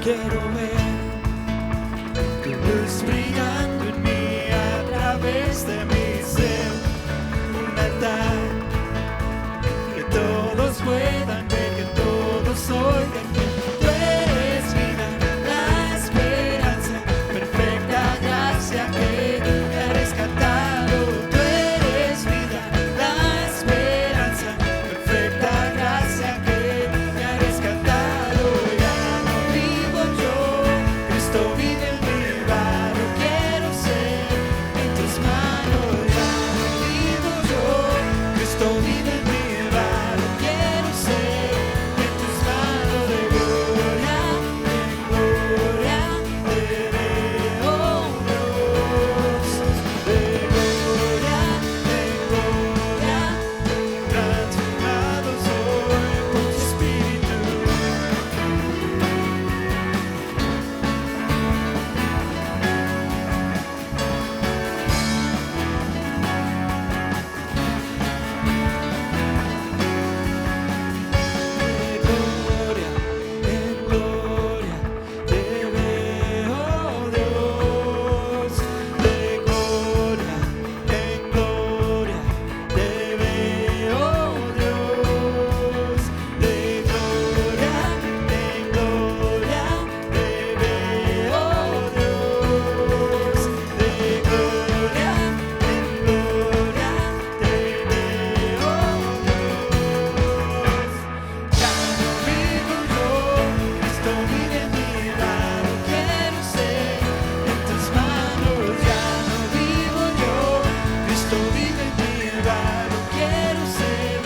quiero ver tu luz brillando en mí a través de mi ser. Un altar que todos puedan ver, que todos oigan que tú eres vida, la esperanza, perfecta gracia que te ha rescatado. Tú eres vida, la esperanza, perfecta gracia que te ha rescatado. Ya no vivo yo, Cristo vive en mí, lo quiero ser en tus manos. Ya no vivo yo, Cristo vive en mí, lo quiero ser en tus manos. De gloria en gloria te veo, Dios. De gloria en gloria, transformado soy por tu Espíritu. De gloria en gloria te veo, Dios. De gloria en gloria te veo, Dios. De gloria en gloria te veo, Dios. De gloria en gloria te veo, Dios. Ya no vivo yo, Cristo vive en mí, lo quiero ser en tus manos. Ya no vivo yo, Cristo vive en mí, lo quiero ser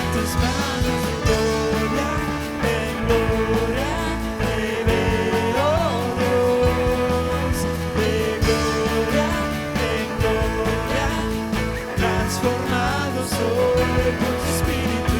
en tus manos. De gloria te veo, Dios. De gloria en gloria, transformado soy por tu Espíritu.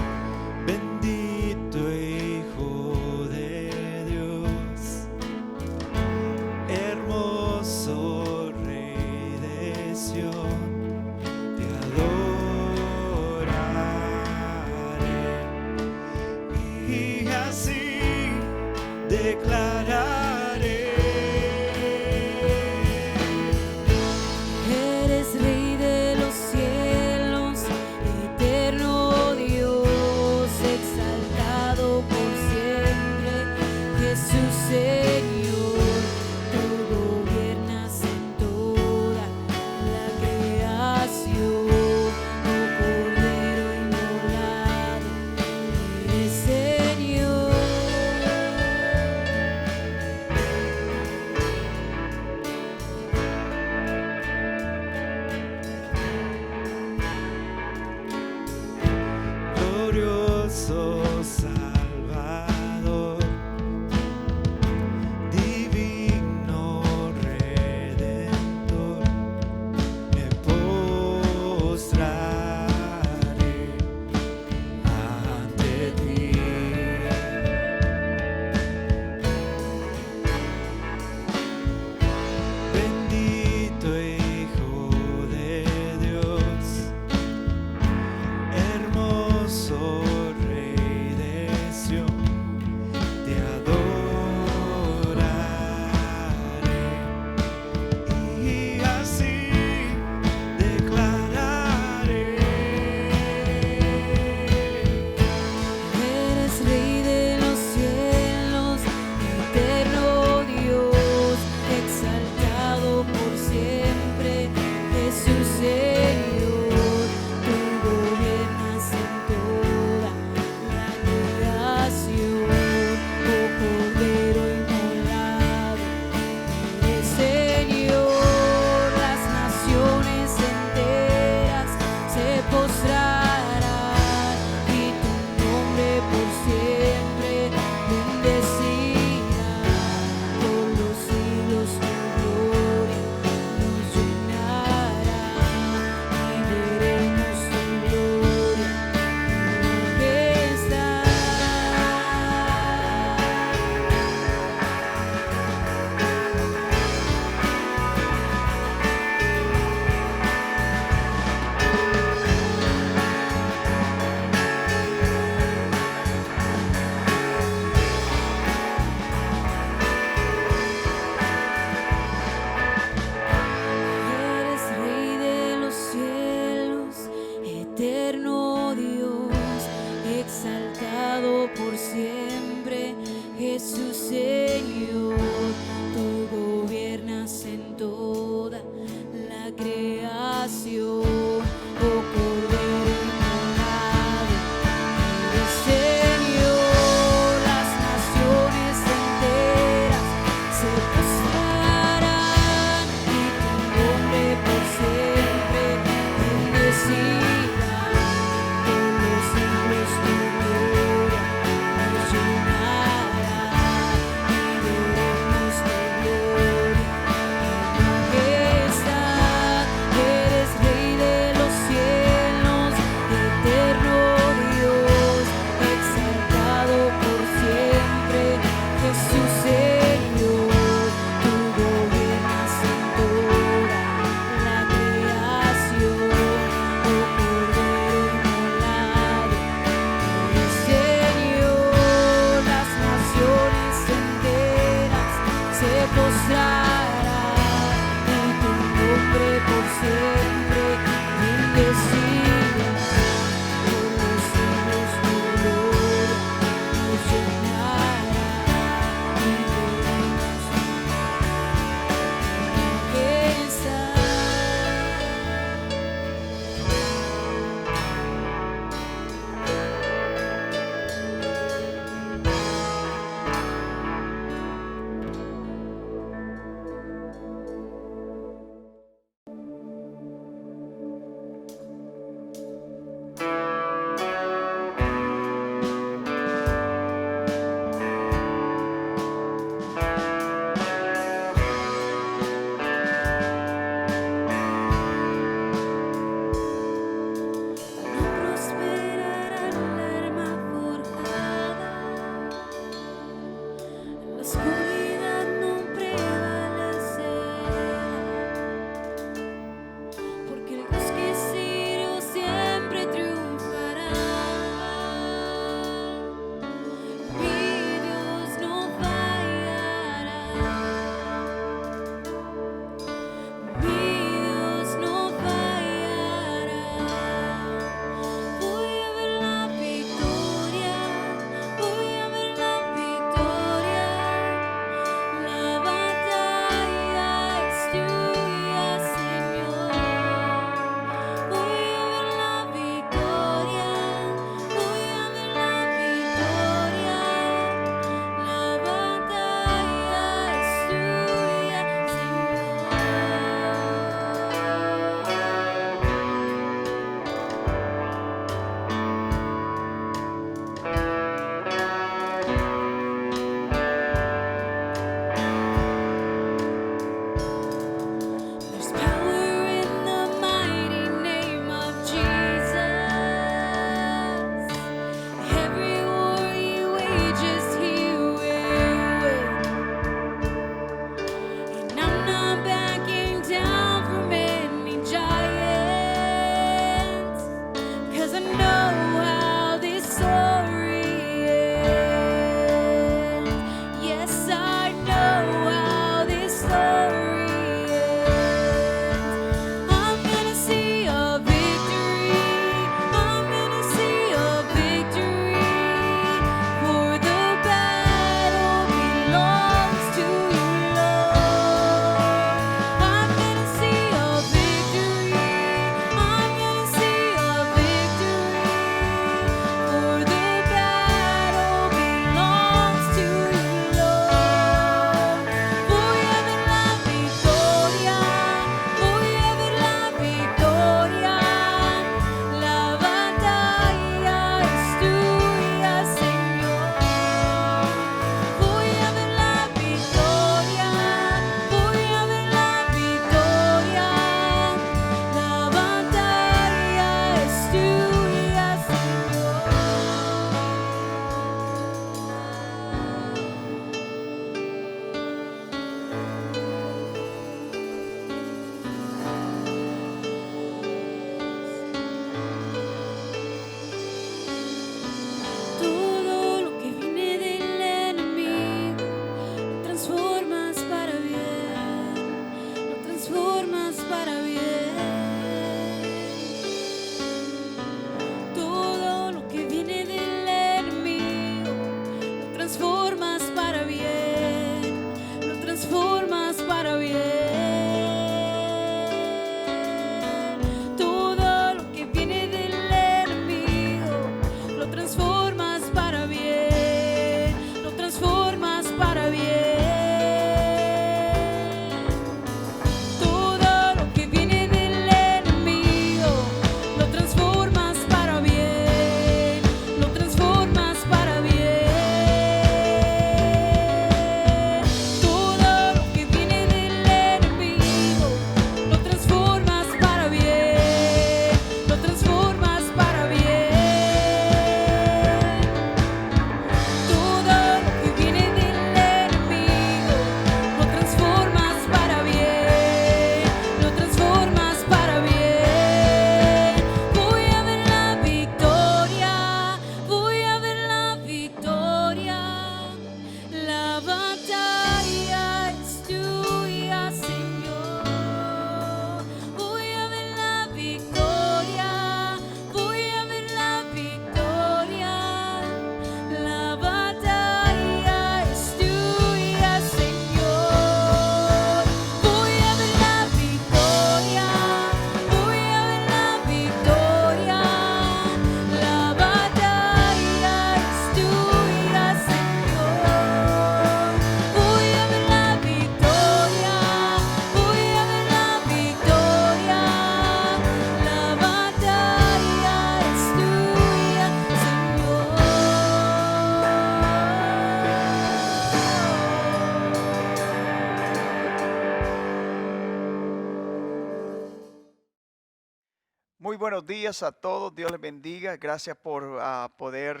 buenos días a todos, Dios les bendiga. Gracias por poder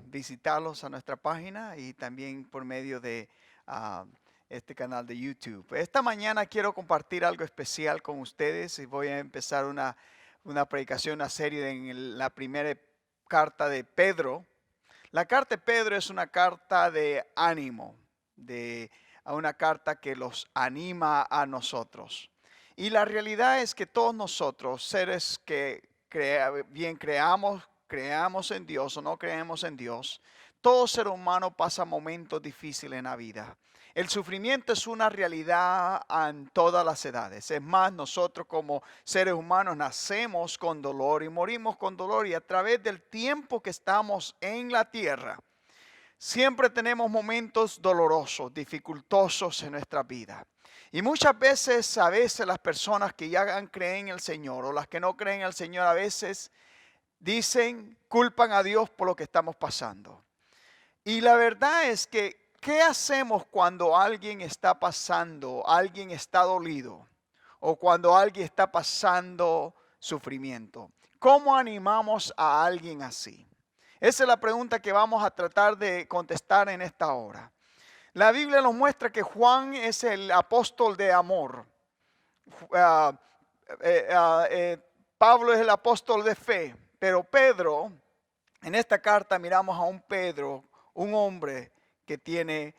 visitarlos a nuestra página y también por medio de este canal de YouTube. Esta mañana quiero compartir algo especial con ustedes y voy a empezar una predicación, una serie en la primera carta de Pedro. La carta de Pedro es una carta de ánimo, una carta que los anima a nosotros. Y la realidad es que todos nosotros, seres que creamos en Dios o no creemos en Dios, todo ser humano pasa momentos difíciles en la vida. El sufrimiento es una realidad en todas las edades. Es más, nosotros como seres humanos nacemos con dolor y morimos con dolor. Y a través del tiempo que estamos en la tierra, siempre tenemos momentos dolorosos, dificultosos en nuestra vida. Y muchas veces, las personas que ya creen en el Señor o las que no creen en el Señor, a veces culpan a Dios por lo que estamos pasando. Y la verdad es que, ¿qué hacemos cuando alguien está pasando, alguien está dolido o cuando alguien está pasando sufrimiento? ¿Cómo animamos a alguien así? Esa es la pregunta que vamos a tratar de contestar en esta hora. La Biblia nos muestra que Juan es el apóstol de amor. Pablo es el apóstol de fe. Pero Pedro, en esta carta miramos a un Pedro, un hombre que tiene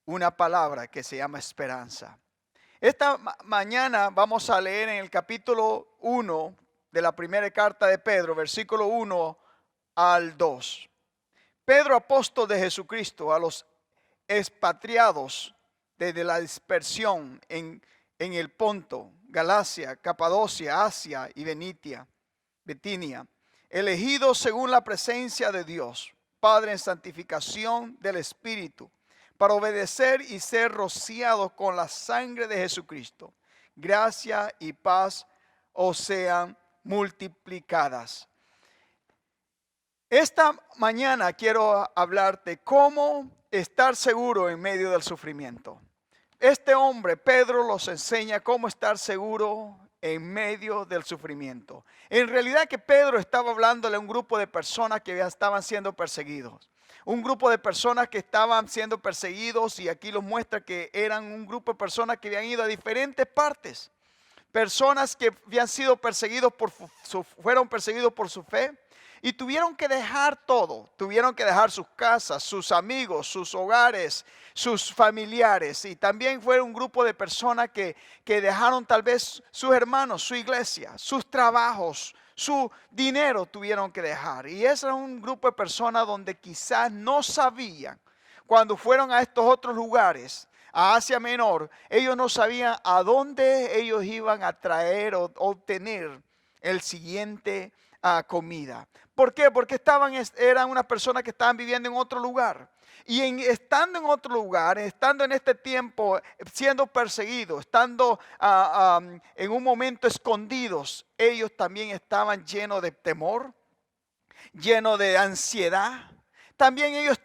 una palabra que se llama esperanza. Esta mañana vamos a leer en el capítulo 1 de la primera carta de Pedro, versículo 1 al 2. Pedro, apóstol de Jesucristo, a los expatriados desde la dispersión en el Ponto, Galacia, Capadocia, Asia y Bitinia, elegidos según la presencia de Dios, Padre en santificación del Espíritu, para obedecer y ser rociados con la sangre de Jesucristo. Gracia y paz os sean multiplicadas. Esta mañana quiero hablarte cómo estar seguro en medio del sufrimiento. Este hombre, Pedro, los enseña cómo estar seguro en medio del sufrimiento. En realidad que Pedro estaba hablándole a un grupo de personas que ya estaban siendo perseguidos. Un grupo de personas que estaban siendo perseguidos, y aquí los muestra que eran un grupo de personas que habían ido a diferentes partes. Personas que habían sido perseguidos fueron perseguidos por su fe. Y tuvieron que dejar todo, tuvieron que dejar sus casas, sus amigos, sus hogares, sus familiares. Y también fue un grupo de personas que dejaron tal vez sus hermanos, su iglesia, sus trabajos, su dinero tuvieron que dejar. Y ese era un grupo de personas donde quizás no sabían, cuando fueron a estos otros lugares, a Asia Menor, ellos no sabían a dónde ellos iban a traer o obtener el siguiente comida. ¿Por qué? Porque eran unas personas que estaban viviendo en otro lugar. Y estando en otro lugar, estando en este tiempo siendo perseguidos, estando en un momento escondidos, ellos también estaban llenos de temor, llenos de ansiedad. También ellos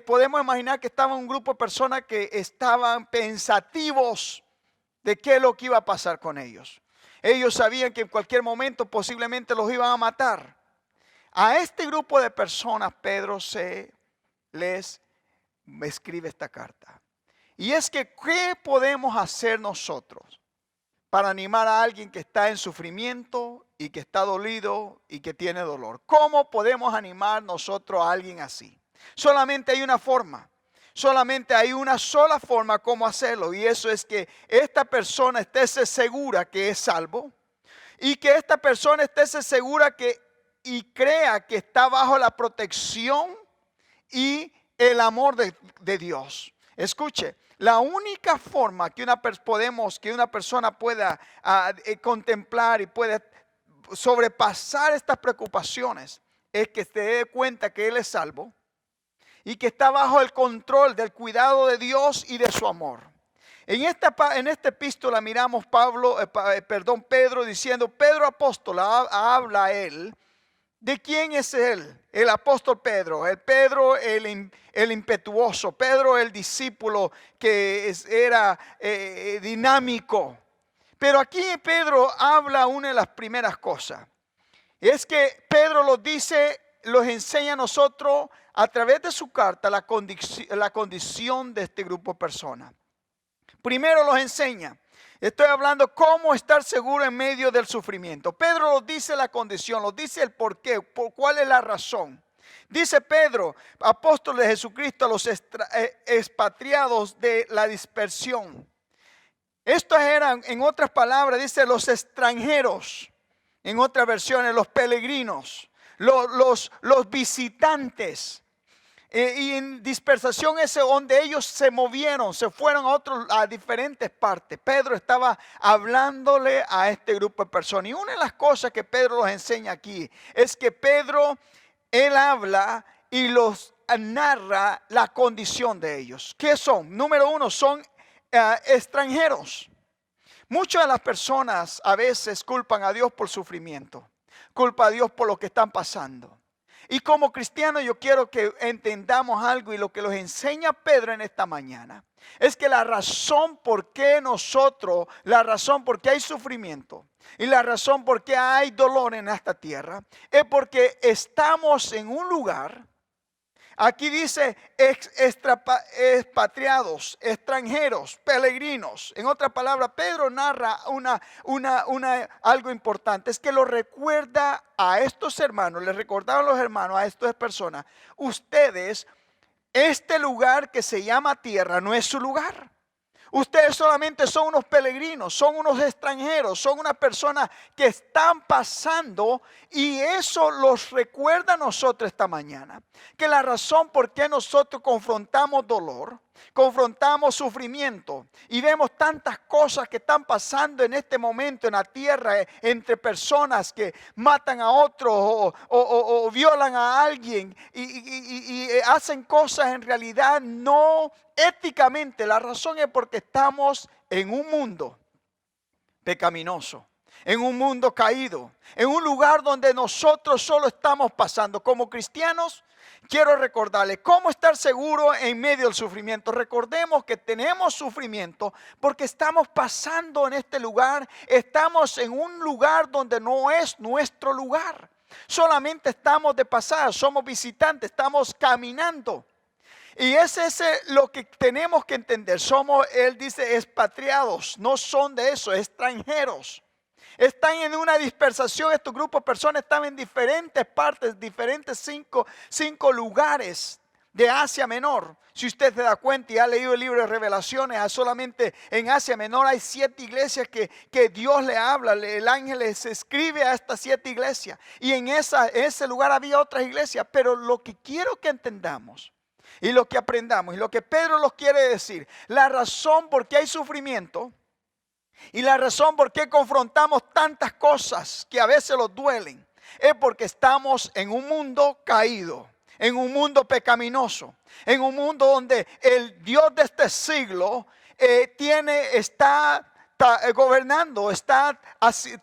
podemos imaginar que estaban un grupo de personas que estaban pensativos de qué es lo que iba a pasar con ellos. Ellos sabían que en cualquier momento posiblemente los iban a matar. A este grupo de personas Pedro les escribe esta carta. Y es que, ¿qué podemos hacer nosotros para animar a alguien que está en sufrimiento y que está dolido y que tiene dolor? ¿Cómo podemos animar nosotros a alguien así? Solamente hay una forma. Solamente hay una sola forma como hacerlo, y eso es que esta persona esté segura que es salvo, y que esta persona esté segura y crea que está bajo la protección y el amor de Dios. Escuche, la única forma que una persona pueda contemplar y pueda sobrepasar estas preocupaciones es que se dé cuenta que Él es salvo y que está bajo el control del cuidado de Dios y de su amor. En esta epístola miramos Pedro diciendo, Pedro apóstol habla a él. ¿De quién es él? El apóstol Pedro. Pedro el impetuoso. Pedro el discípulo que era dinámico. Pero aquí Pedro habla una de las primeras cosas. Es que Pedro los dice, los enseña a nosotros a través de su carta la condición de este grupo de personas. Primero los enseña. Estoy hablando cómo estar seguro en medio del sufrimiento. Pedro nos dice la condición, nos dice el por qué, cuál es la razón. Dice Pedro, apóstol de Jesucristo, a los expatriados de la dispersión. Estos eran, en otras palabras, dice los extranjeros. En otras versiones, los peregrinos, los visitantes. Y en dispersación es donde ellos se movieron, se fueron a diferentes partes. Pedro estaba hablándole a este grupo de personas. Y una de las cosas que Pedro los enseña aquí es que Pedro, él habla y los narra la condición de ellos. ¿Qué son? Número uno, son extranjeros. Muchas de las personas a veces culpan a Dios por sufrimiento, culpan a Dios por lo que están pasando. Y como cristianos yo quiero que entendamos algo, y lo que nos enseña Pedro en esta mañana es que la razón por qué la razón por qué hay sufrimiento y la razón por qué hay dolor en esta tierra es porque estamos en un lugar. Aquí dice expatriados, extranjeros, peregrinos. En otra palabra, Pedro narra algo importante. Es que lo recuerda a estos hermanos, les recordaban los hermanos a estas personas. Ustedes, este lugar que se llama tierra no es su lugar. Ustedes solamente son unos peregrinos, son unos extranjeros, son unas personas que están pasando, y eso los recuerda a nosotros esta mañana. Que la razón por qué nosotros confrontamos dolor, confrontamos sufrimiento y vemos tantas cosas que están pasando en este momento en la tierra, entre personas que matan a otros o violan a alguien y hacen cosas en realidad no éticamente. La razón es porque estamos en un mundo pecaminoso, en un mundo caído, en un lugar donde nosotros solo estamos pasando. Como cristianos, quiero recordarles cómo estar seguro en medio del sufrimiento. Recordemos que tenemos sufrimiento porque estamos pasando en este lugar. Estamos en un lugar donde no es nuestro lugar. Solamente estamos de pasada, somos visitantes, estamos caminando. Y es lo que tenemos que entender. Él dice, expatriados, no son de eso, extranjeros. Están en una dispersación. Estos grupos de personas están en diferentes partes, diferentes cinco lugares de Asia Menor. Si usted se da cuenta y ha leído el libro de Revelaciones, solamente en Asia Menor hay 7 iglesias que Dios le habla. El ángel les escribe a estas 7 iglesias. Y en ese lugar había otras iglesias. Pero lo que quiero que entendamos y lo que aprendamos y lo que Pedro nos quiere decir, la razón por qué hay sufrimiento y la razón por qué confrontamos tantas cosas que a veces nos duelen, es porque estamos en un mundo caído, en un mundo pecaminoso, en un mundo donde el Dios de este siglo está gobernando, está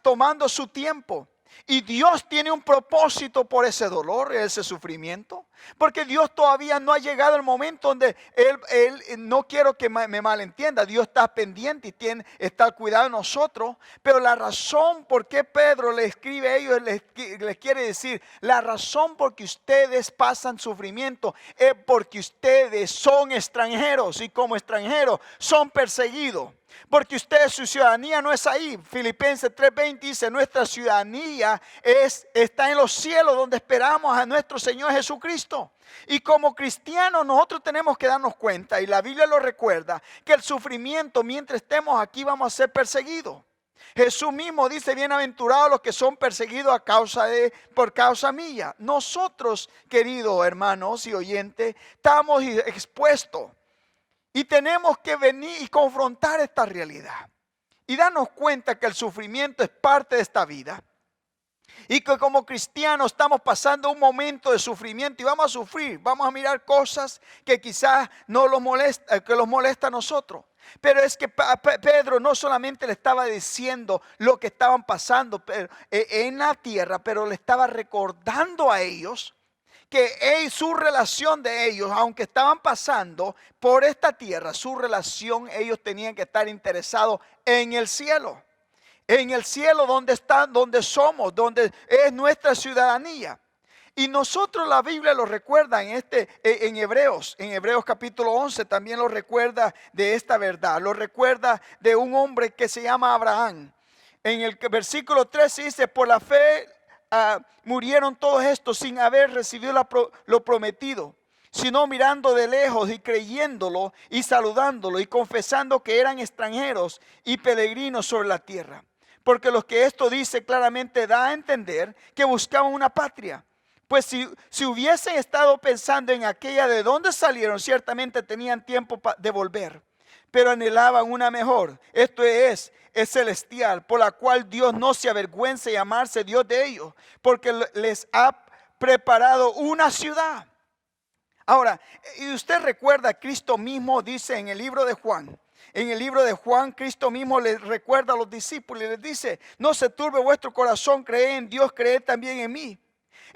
tomando su tiempo. Y Dios tiene un propósito por ese dolor, ese sufrimiento. Porque Dios todavía no ha llegado el momento donde Él no quiero que me malentienda. Dios está pendiente y está al cuidado de nosotros. Pero la razón por qué Pedro le escribe a ellos, les quiere decir, la razón por que ustedes pasan sufrimiento es porque ustedes son extranjeros. Y como extranjeros son perseguidos. Porque su ciudadanía no es ahí. Filipenses 3:20 dice, nuestra ciudadanía está en los cielos, donde esperamos a nuestro Señor Jesucristo. Y como cristianos nosotros tenemos que darnos cuenta, y la Biblia lo recuerda, que el sufrimiento, mientras estemos aquí, vamos a ser perseguidos. Jesús mismo dice, bienaventurados los que son perseguidos por causa mía. Nosotros, queridos hermanos y oyentes, estamos expuestos. Y tenemos que venir y confrontar esta realidad. Y darnos cuenta que el sufrimiento es parte de esta vida. Y que como cristianos estamos pasando un momento de sufrimiento y vamos a sufrir. Vamos a mirar cosas que quizás no los molesta a nosotros. Pero es que Pedro no solamente le estaba diciendo lo que estaban pasando en la tierra, pero le estaba recordando a ellos que su relación de ellos, aunque estaban pasando por esta tierra, su relación, ellos tenían que estar interesados en el cielo. en el cielo donde está, donde somos, donde es nuestra ciudadanía. Y nosotros la Biblia lo recuerda en Hebreos capítulo 11 también lo recuerda de esta verdad. Lo recuerda de un hombre que se llama Abraham. En el versículo 13 dice, por la fe murieron todos estos sin haber recibido lo prometido, sino mirando de lejos y creyéndolo y saludándolo y confesando que eran extranjeros y peregrinos sobre la tierra. Porque lo que esto dice claramente da a entender que buscaban una patria. Pues si hubiesen estado pensando en aquella de donde salieron, ciertamente tenían tiempo de volver. Pero anhelaban una mejor, esto es celestial, por la cual Dios no se avergüenza de llamarse Dios de ellos, porque les ha preparado una ciudad. Ahora, y usted recuerda, Cristo mismo dice en el libro de Juan. En el libro de Juan, Cristo mismo les recuerda a los discípulos y les dice, no se turbe vuestro corazón, creed en Dios, creed también en mí.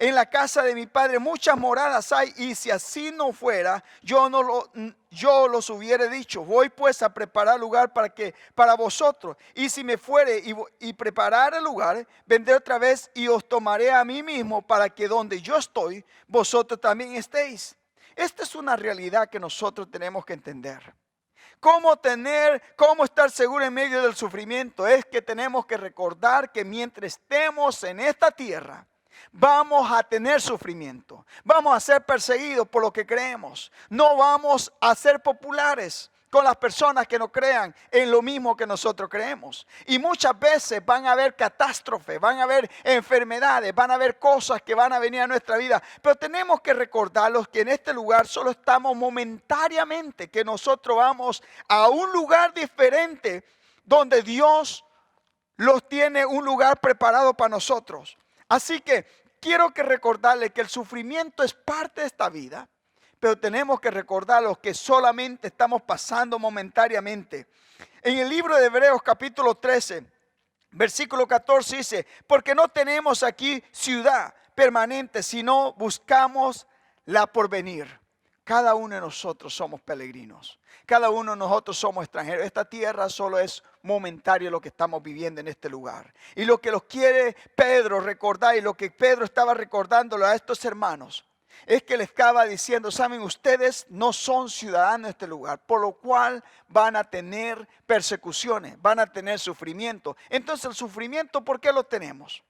En la casa de mi Padre muchas moradas hay, y si así no fuera, yo los hubiera dicho. Voy pues a preparar lugar para vosotros. Y si me fuere y preparar el lugar, vendré otra vez y os tomaré a mí mismo, para que donde yo estoy, vosotros también estéis. Esta es una realidad que nosotros tenemos que entender. ¿Cómo estar seguro en medio del sufrimiento? Es que tenemos que recordar que mientras estemos en esta tierra, vamos a tener sufrimiento. Vamos a ser perseguidos por lo que creemos. No vamos a ser populares con las personas que no crean en lo mismo que nosotros creemos. Y muchas veces van a haber catástrofes, van a haber enfermedades, van a haber cosas que van a venir a nuestra vida. Pero tenemos que recordarlos que en este lugar solo estamos momentáneamente, que nosotros vamos a un lugar diferente donde Dios los tiene un lugar preparado para nosotros. Así que quiero que recordarles que el sufrimiento es parte de esta vida, pero tenemos que recordarlos que solamente estamos pasando momentáneamente. En el libro de Hebreos capítulo 13, versículo 14 dice, porque no tenemos aquí ciudad permanente, sino buscamos la porvenir. Cada uno de nosotros somos peregrinos. Cada uno de nosotros somos extranjeros. Esta tierra solo es momentario lo que estamos viviendo en este lugar. Y lo que los quiere Pedro recordar, y lo que Pedro estaba recordándolo a estos hermanos, es que les estaba diciendo, saben, ustedes no son ciudadanos de este lugar, por lo cual van a tener persecuciones, van a tener sufrimiento. Entonces el sufrimiento, ¿por qué lo tenemos?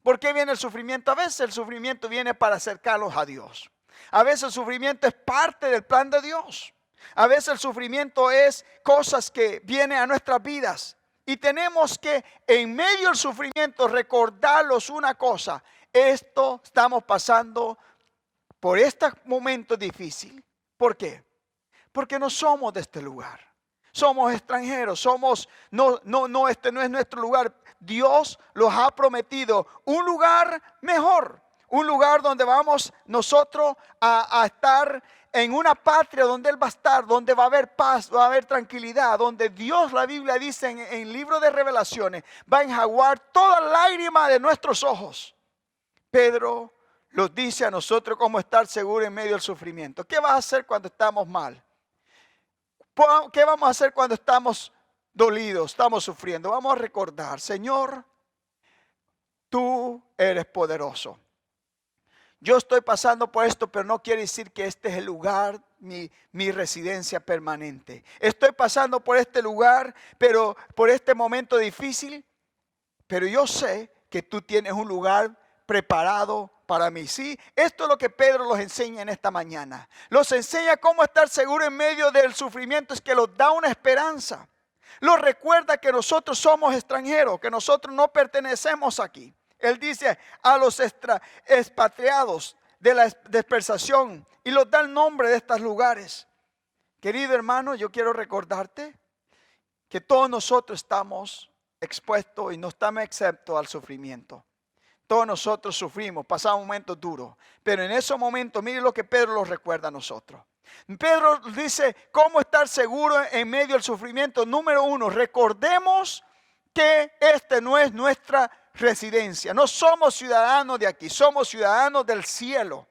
¿Por qué viene el sufrimiento? A veces el sufrimiento viene para acercarlos a Dios. A veces el sufrimiento es parte del plan de Dios. A veces el sufrimiento es cosas que vienen a nuestras vidas. Y tenemos que en medio del sufrimiento recordarlos una cosa. Esto estamos pasando por este momento difícil. ¿Por qué? Porque no somos de este lugar. Somos extranjeros, este no es nuestro lugar. Dios los ha prometido un lugar mejor. Un lugar donde vamos nosotros a estar en una patria donde Él va a estar, donde va a haber paz, va a haber tranquilidad, donde Dios, la Biblia dice en el libro de Revelaciones, va a enjaguar toda lágrima de nuestros ojos. Pedro nos dice a nosotros cómo estar seguros en medio del sufrimiento. ¿Qué vas a hacer cuando estamos mal? ¿Qué vamos a hacer cuando estamos dolidos, estamos sufriendo? Vamos a recordar, Señor, tú eres poderoso. Yo estoy pasando por esto, pero no quiere decir que este es el lugar, mi residencia permanente. Estoy pasando por este lugar, pero por este momento difícil, pero yo sé que tú tienes un lugar preparado para mí. Sí, esto es lo que Pedro los enseña en esta mañana. Los enseña cómo estar seguro en medio del sufrimiento, es que los da una esperanza. Los recuerda que nosotros somos extranjeros, que nosotros no pertenecemos aquí. Él dice a los expatriados de la dispersación y los da el nombre de estos lugares. Querido hermano, yo quiero recordarte que todos nosotros estamos expuestos y no estamos exceptos al sufrimiento. Todos nosotros sufrimos, pasamos momentos duros, pero en esos momentos, mire lo que Pedro los recuerda a nosotros. Pedro dice cómo estar seguro en medio del sufrimiento. Número 1, recordemos que este no es nuestra residencia. No somos ciudadanos de aquí, somos ciudadanos del cielo.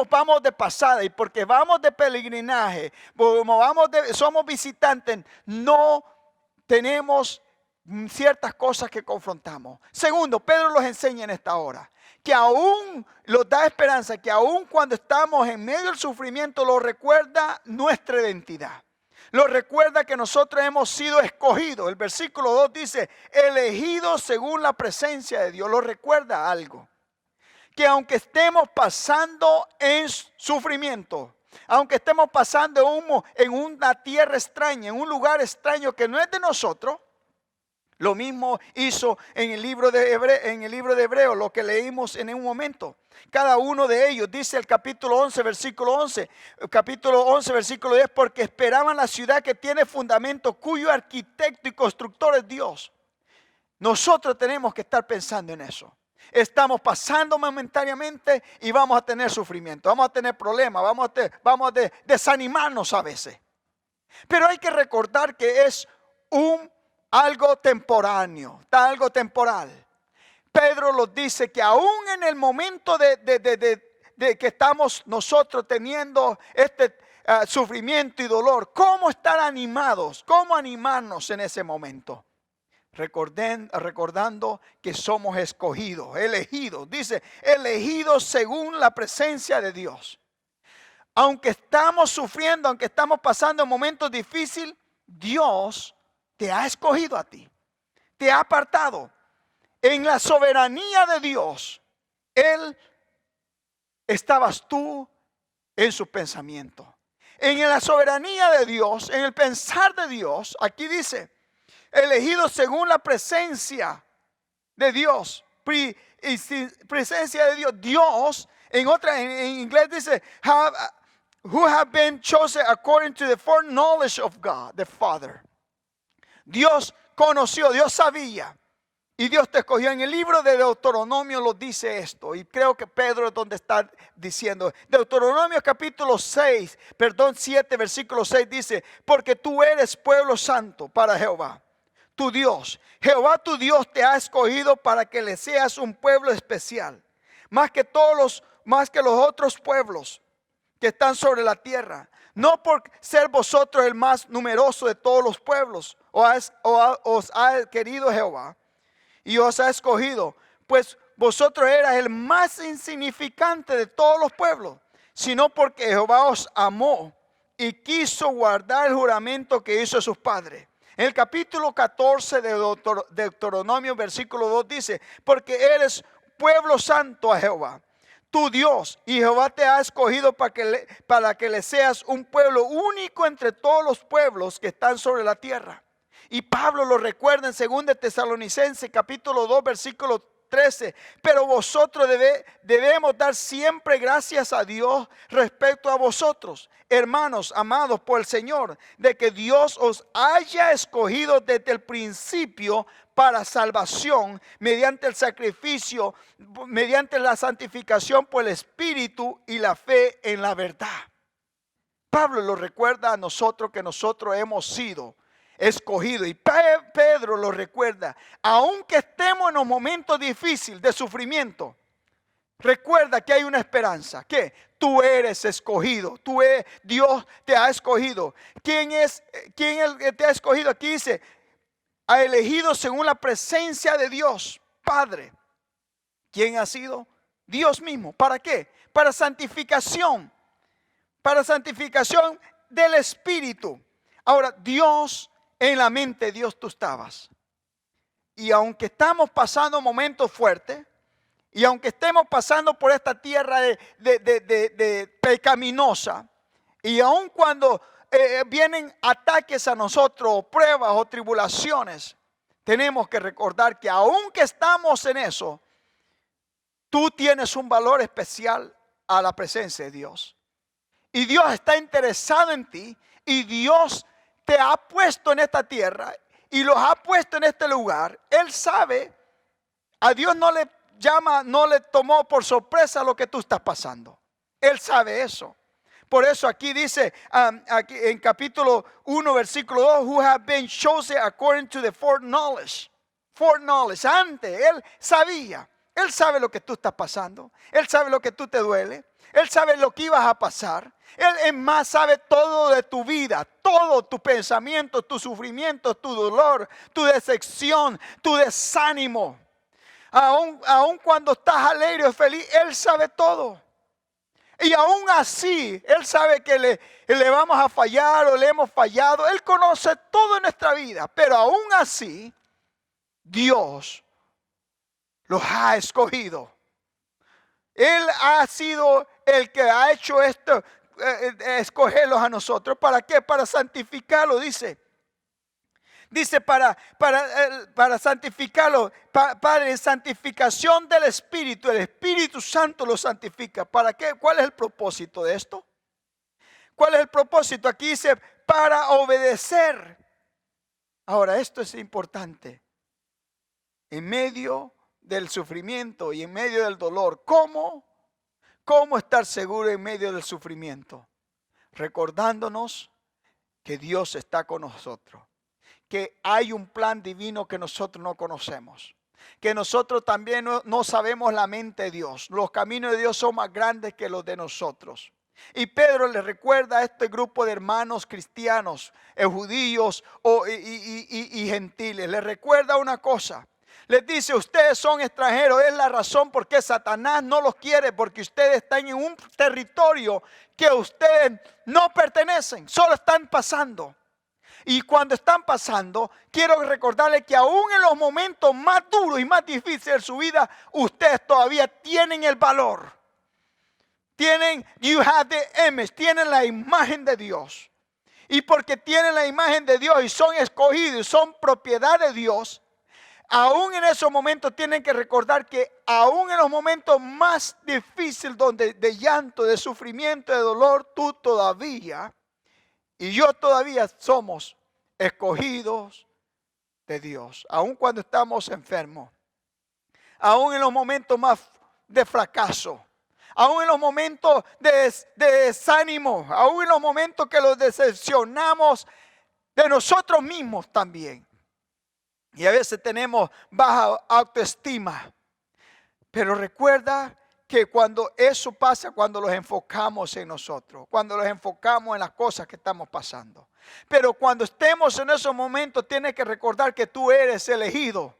Vamos de pasada, y porque vamos de peregrinaje, somos visitantes, no tenemos ciertas cosas que confrontamos. Segundo, Pedro los enseña en esta hora que aún los da esperanza, que aún cuando estamos en medio del sufrimiento, lo recuerda nuestra identidad. Lo recuerda que nosotros hemos sido escogidos. El versículo 2 dice, elegidos según la presencia de Dios. Lo recuerda algo. Que aunque estemos pasando en sufrimiento, aunque estemos pasando en una tierra extraña, en un lugar extraño que no es de nosotros, lo mismo hizo en el libro de Hebreos, lo que leímos en un momento. Cada uno de ellos, dice el capítulo 11, versículo 11, capítulo 11, versículo 10, porque esperaban la ciudad que tiene fundamento, cuyo arquitecto y constructor es Dios. Nosotros tenemos que estar pensando en eso. Estamos pasando momentáneamente y vamos a tener sufrimiento, vamos a tener problemas, vamos a desanimarnos a veces. Pero hay que recordar que es algo temporáneo, algo temporal. Pedro nos dice que aún en el momento de que estamos nosotros teniendo este sufrimiento y dolor, ¿cómo estar animados? ¿Cómo animarnos en ese momento? Recordando que somos escogidos, elegidos. Dice, elegidos según la presencia de Dios. Aunque estamos sufriendo, aunque estamos pasando momentos difíciles, Dios te ha escogido a ti, te ha apartado. En la soberanía de Dios, estabas tú en su pensamiento. En la soberanía de Dios, en el pensar de Dios, aquí dice, elegidos según la presencia de Dios, presencia de Dios. Dios, en inglés dice, who have been chosen according to the foreknowledge of God, the Father. Dios conoció, Dios sabía y Dios te escogió. En el libro de Deuteronomio lo dice esto, y creo que Pedro es donde está diciendo. Deuteronomio capítulo 7, versículo 6 dice, porque tú eres pueblo santo para Jehová, tu Dios. Jehová tu Dios te ha escogido para que le seas un pueblo especial, más que los otros pueblos que están sobre la tierra. No por ser vosotros el más numeroso de todos los pueblos, os ha querido Jehová y os ha escogido, pues vosotros eras el más insignificante de todos los pueblos, sino porque Jehová os amó y quiso guardar el juramento que hizo a sus padres. En el capítulo 14 de Deuteronomio, versículo 2 dice, porque eres pueblo santo a Jehová, tu Dios, y Jehová te ha escogido para que le seas un pueblo único entre todos los pueblos que están sobre la tierra. Y Pablo lo recuerda en 2 Tesalonicenses capítulo 2 versículo 13. Pero vosotros debemos dar siempre gracias a Dios respecto a vosotros, hermanos amados por el Señor, de que Dios os haya escogido desde el principio para salvación mediante el sacrificio, mediante la santificación por el Espíritu y la fe en la verdad. Pablo lo recuerda a nosotros que nosotros hemos sido escogidos, y Pedro lo recuerda, aunque estemos en un momento difícil de sufrimiento, recuerda que hay una esperanza, que tú eres escogido, Dios te ha escogido. ¿Quién es el que te ha escogido? Aquí dice, ha elegido según la presencia de Dios, Padre. ¿Quién ha sido? Dios mismo. ¿Para qué? Para santificación del Espíritu. Ahora, Dios, en la mente de Dios tú estabas. Y aunque estamos pasando momentos fuertes, y aunque estemos pasando por esta tierra de pecaminosa, y aun cuando vienen ataques a nosotros, pruebas o tribulaciones, tenemos que recordar que aunque estamos en eso, tú tienes un valor especial a la presencia de Dios. Y Dios está interesado en ti, y Dios te ha puesto en esta tierra y los ha puesto en este lugar. Él sabe, a Dios no le tomó por sorpresa lo que tú estás pasando. Él sabe eso. Por eso aquí dice, aquí en capítulo 1, versículo 2, who have been chosen according to the foreknowledge. Antes, Él sabía. Él sabe lo que tú estás pasando. Él sabe lo que tú te duele. Él sabe lo que ibas a pasar. Él es más, sabe todo de tu vida, todo tu pensamiento, tu sufrimiento, tu dolor, tu decepción, tu desánimo. Aun cuando estás alegre o feliz, Él sabe todo. Y aún así, Él sabe que le vamos a fallar o le hemos fallado. Él conoce todo en nuestra vida. Pero aún así, Dios los ha escogido. Él ha sido el que ha hecho esto, escogerlos a nosotros. ¿Para qué? Para santificarlo, dice. Dice para santificarlo, Padre, en santificación del Espíritu. El Espíritu Santo lo santifica. ¿Para qué? ¿Cuál es el propósito de esto? ¿Cuál es el propósito? Aquí dice, para obedecer. Ahora, esto es importante. En medio del sufrimiento y en medio del dolor, ¿cómo estar seguro en medio del sufrimiento? Recordándonos que Dios está con nosotros. Que hay un plan divino que nosotros no conocemos. Que nosotros también no sabemos la mente de Dios. Los caminos de Dios son más grandes que los de nosotros. Y Pedro le recuerda a este grupo de hermanos cristianos, judíos y gentiles. Le recuerda una cosa. Les dice, ustedes son extranjeros. Es la razón por qué Satanás no los quiere. Porque ustedes están en un territorio que ustedes no pertenecen. Solo están pasando. Y cuando están pasando, quiero recordarles que aún en los momentos más duros y más difíciles de su vida, ustedes todavía tienen el valor. You have the image, tienen la imagen de Dios. Y porque tienen la imagen de Dios y son escogidos y son propiedad de Dios, aún en esos momentos tienen que recordar que aún en los momentos más difíciles de llanto, de sufrimiento, de dolor, tú todavía y yo todavía somos escogidos de Dios. Aun cuando estamos enfermos. Aun en los momentos más de fracaso. Aun en los momentos de desánimo. Aun en los momentos que los decepcionamos de nosotros mismos también. Y a veces tenemos baja autoestima. Pero recuerda que cuando eso pasa, cuando los enfocamos en nosotros, cuando los enfocamos en las cosas que estamos pasando. Pero cuando estemos en esos momentos, tienes que recordar que tú eres elegido,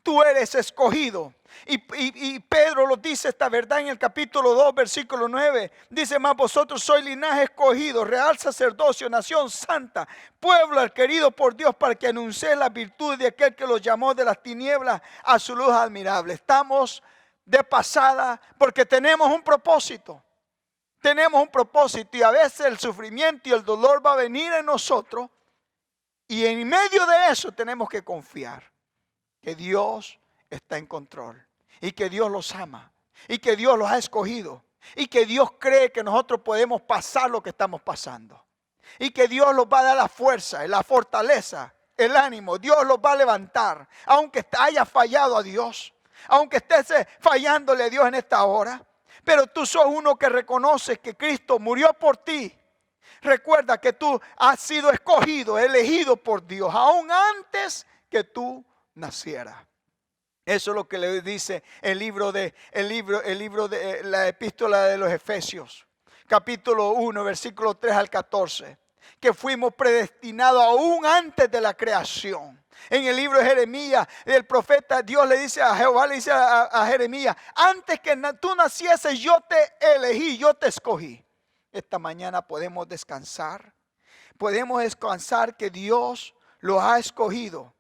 tú eres escogido. Y Pedro lo dice esta verdad en el capítulo 2, versículo 9. Dice, más vosotros sois linaje escogido, real sacerdocio, nación santa, pueblo adquirido por Dios para que anunciéis las virtudes de aquel que los llamó de las tinieblas a su luz admirable. Estamos de pasada porque tenemos un propósito. Tenemos un propósito y a veces el sufrimiento y el dolor va a venir en nosotros y en medio de eso tenemos que confiar que Dios está en control y que Dios los ama y que Dios los ha escogido y que Dios cree que nosotros podemos pasar lo que estamos pasando y que Dios los va a dar la fuerza, la fortaleza, el ánimo. Dios los va a levantar aunque haya fallado a Dios. Aunque estés fallándole a Dios en esta hora, pero tú sos uno que reconoce que Cristo murió por ti. Recuerda que tú has sido escogido, elegido por Dios, aún antes que tú nacieras. Eso es lo que le dice el libro de la epístola de los Efesios, capítulo 1, versículo 3 al 14. Que fuimos predestinados aún antes de la creación. En el libro de Jeremías, el profeta, Dios le dice a Jehová, le dice a Jeremías, antes que tú nacieses yo te elegí, yo te escogí. Esta mañana podemos descansar que Dios los ha escogido,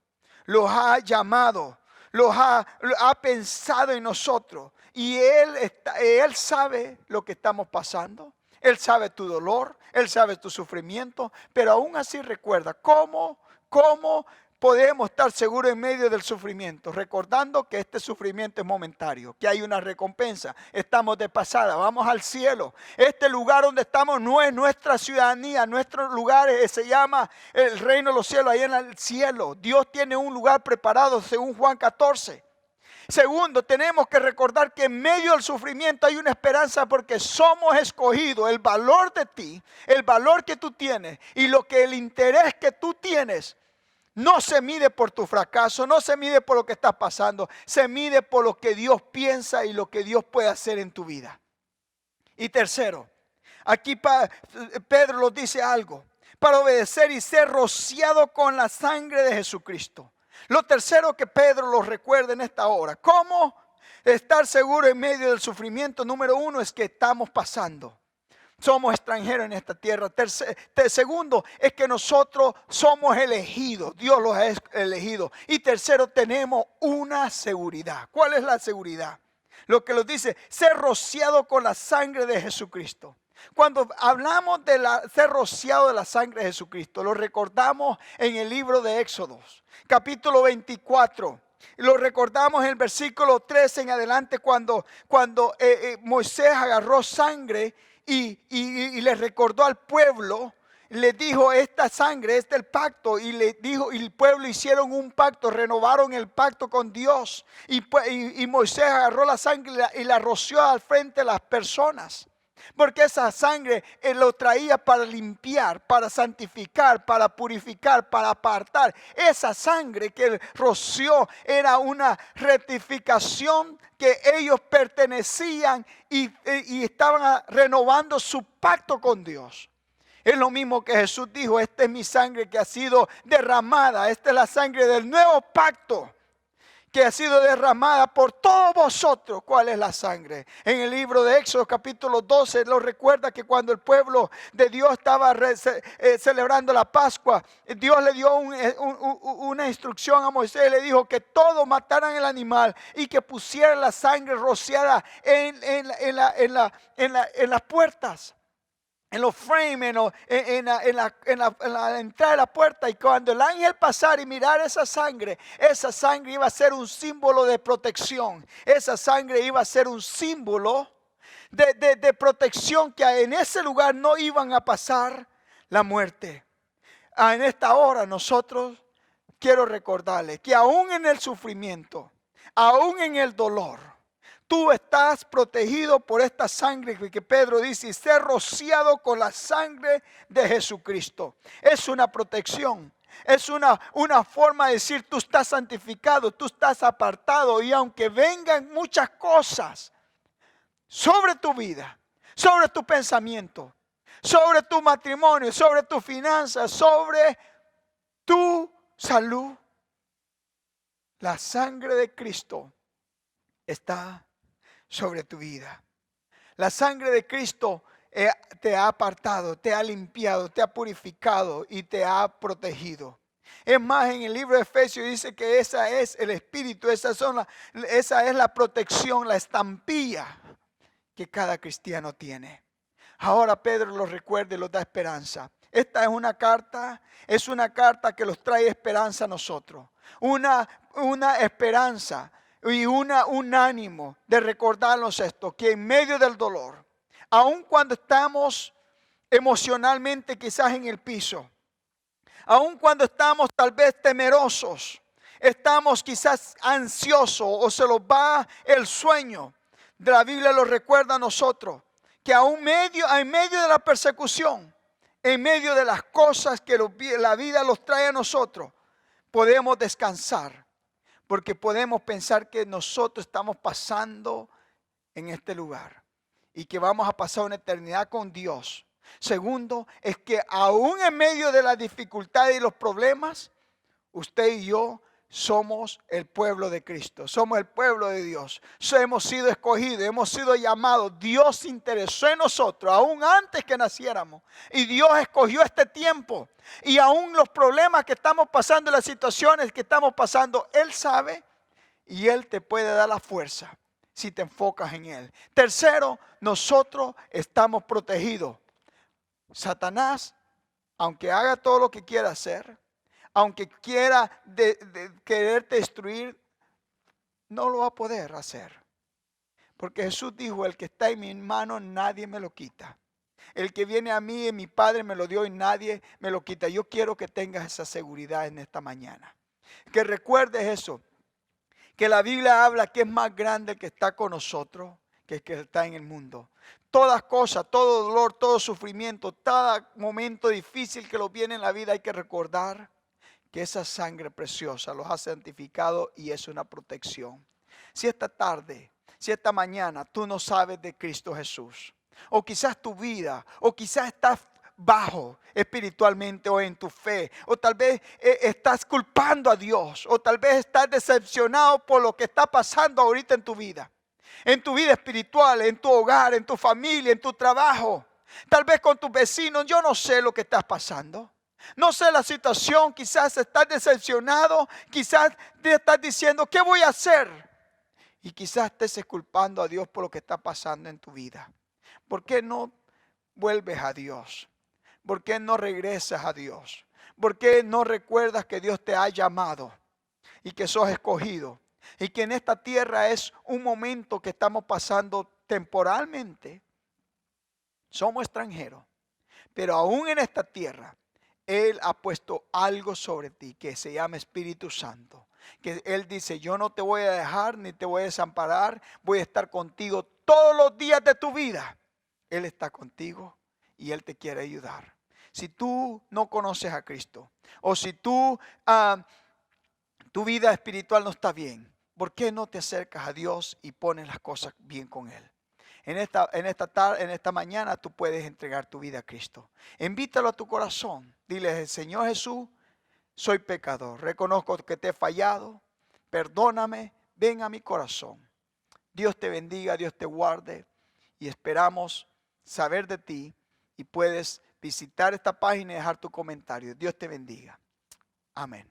los ha llamado, ha pensado en nosotros. Y Él sabe lo que estamos pasando. Él sabe tu dolor, Él sabe tu sufrimiento, pero aún así recuerda cómo podemos estar seguros en medio del sufrimiento, recordando que este sufrimiento es momentario, que hay una recompensa, estamos de pasada, vamos al cielo. Este lugar donde estamos no es nuestra ciudadanía, nuestro lugar se llama el reino de los cielos, ahí en el cielo. Dios tiene un lugar preparado según Juan 14. Segundo, tenemos que recordar que en medio del sufrimiento hay una esperanza porque somos escogidos. El valor de ti, el valor que tú tienes y el interés que tú tienes no se mide por tu fracaso, no se mide por lo que estás pasando, se mide por lo que Dios piensa y lo que Dios puede hacer en tu vida. Y tercero, aquí Pedro nos dice algo. Para obedecer y ser rociado con la sangre de Jesucristo. Lo tercero que Pedro nos recuerda en esta hora. ¿Cómo estar seguro en medio del sufrimiento? Número uno es que estamos pasando. Somos extranjeros en esta tierra. Segundo es que nosotros somos elegidos. Dios los ha elegido. Y tercero, tenemos una seguridad. ¿Cuál es la seguridad? Lo que nos dice, ser rociado con la sangre de Jesucristo. Cuando hablamos de ser rociado de la sangre de Jesucristo, lo recordamos en el libro de Éxodos, capítulo 24. Lo recordamos en el versículo 13 en adelante cuando Moisés agarró sangre y le recordó al pueblo. Le dijo, esta sangre es del pacto, y le dijo, y el pueblo hicieron un pacto, renovaron el pacto con Dios, y Moisés agarró la sangre y la roció al frente de las personas, porque esa sangre lo traía para limpiar, para santificar, para purificar, para apartar. Esa sangre que él roció era una rectificación que ellos pertenecían y estaban renovando su pacto con Dios. Es lo mismo que Jesús dijo, esta es mi sangre que ha sido derramada, esta es la sangre del nuevo pacto que ha sido derramada por todos vosotros. ¿Cuál es la sangre? En el libro de Éxodo capítulo 12 lo recuerda que cuando el pueblo de Dios estaba celebrando la Pascua, Dios le dio una instrucción a Moisés, le dijo que todos mataran el animal y que pusieran la sangre rociada en las puertas, en los frames, en la entrada de la puerta. Y cuando el ángel pasara y mirara esa sangre iba a ser un símbolo de protección. Esa sangre iba a ser un símbolo de protección, que en ese lugar no iban a pasar la muerte. En esta hora nosotros quiero recordarles que aún en el sufrimiento, aún en el dolor, tú estás protegido por esta sangre que Pedro dice, y ser rociado con la sangre de Jesucristo. Es una protección. Es una forma de decir, tú estás santificado, tú estás apartado. Y aunque vengan muchas cosas sobre tu vida, sobre tu pensamiento, sobre tu matrimonio, sobre tus finanzas, sobre tu salud, la sangre de Cristo está sobre tu vida. La sangre de Cristo te ha apartado, te ha limpiado, te ha purificado y te ha protegido. Es más, en el libro de Efesios dice que esa es el Espíritu, esa es la protección, la estampilla que cada cristiano tiene. Ahora Pedro los recuerda y los da esperanza. Esta es una carta que los trae esperanza a nosotros. Una esperanza y un ánimo de recordarnos esto, que en medio del dolor, aun cuando estamos emocionalmente quizás en el piso, aun cuando estamos tal vez temerosos, estamos quizás ansiosos o se nos va el sueño, la Biblia lo recuerda a nosotros, que en medio de la persecución, en medio de las cosas que la vida los trae a nosotros, podemos descansar. Porque podemos pensar que nosotros estamos pasando en este lugar y que vamos a pasar una eternidad con Dios. Segundo, es que aún en medio de las dificultades y los problemas, usted y yo somos el pueblo de Cristo, somos el pueblo de Dios. Hemos sido escogidos, hemos sido llamados. Dios se interesó en nosotros aún antes que naciéramos. Y Dios escogió este tiempo. Y aún los problemas que estamos pasando, las situaciones que estamos pasando, Él sabe y Él te puede dar la fuerza si te enfocas en Él. Tercero, nosotros estamos protegidos. Satanás, aunque haga todo lo que quiera hacer, aunque quiera quererte destruir, no lo va a poder hacer. Porque Jesús dijo, el que está en mi mano nadie me lo quita. El que viene a mí, mi Padre me lo dio y nadie me lo quita. Yo quiero que tengas esa seguridad en esta mañana. Que recuerdes eso. Que la Biblia habla que es más grande el que está con nosotros que el que está en el mundo. Todas cosas, todo dolor, todo sufrimiento, todo momento difícil que nos viene en la vida, hay que recordar que esa sangre preciosa los ha santificado y es una protección. Si esta tarde, si esta mañana tú no sabes de Cristo Jesús, o quizás tu vida, o quizás estás bajo espiritualmente o en tu fe, o tal vez estás culpando a Dios, o tal vez estás decepcionado por lo que está pasando ahorita en tu vida espiritual, en tu hogar, en tu familia, en tu trabajo, tal vez con tus vecinos. Yo no sé lo que estás pasando, no sé la situación, quizás estás decepcionado, quizás te estás diciendo, ¿qué voy a hacer? Y quizás estés culpando a Dios por lo que está pasando en tu vida. ¿Por qué no vuelves a Dios? ¿Por qué no regresas a Dios? ¿Por qué no recuerdas que Dios te ha llamado y que sos escogido? Y que en esta tierra es un momento que estamos pasando temporalmente. Somos extranjeros, pero aún en esta tierra Él ha puesto algo sobre ti que se llama Espíritu Santo. Que Él dice, yo no te voy a dejar ni te voy a desamparar, voy a estar contigo todos los días de tu vida. Él está contigo y Él te quiere ayudar. Si tú no conoces a Cristo, o si tu vida espiritual no está bien, ¿por qué no te acercas a Dios y pones las cosas bien con Él? En esta mañana tú puedes entregar tu vida a Cristo. Invítalo a tu corazón. Dile, Señor Jesús, soy pecador. Reconozco que te he fallado. Perdóname. Ven a mi corazón. Dios te bendiga, Dios te guarde. Y esperamos saber de ti. Y puedes visitar esta página y dejar tu comentario. Dios te bendiga. Amén.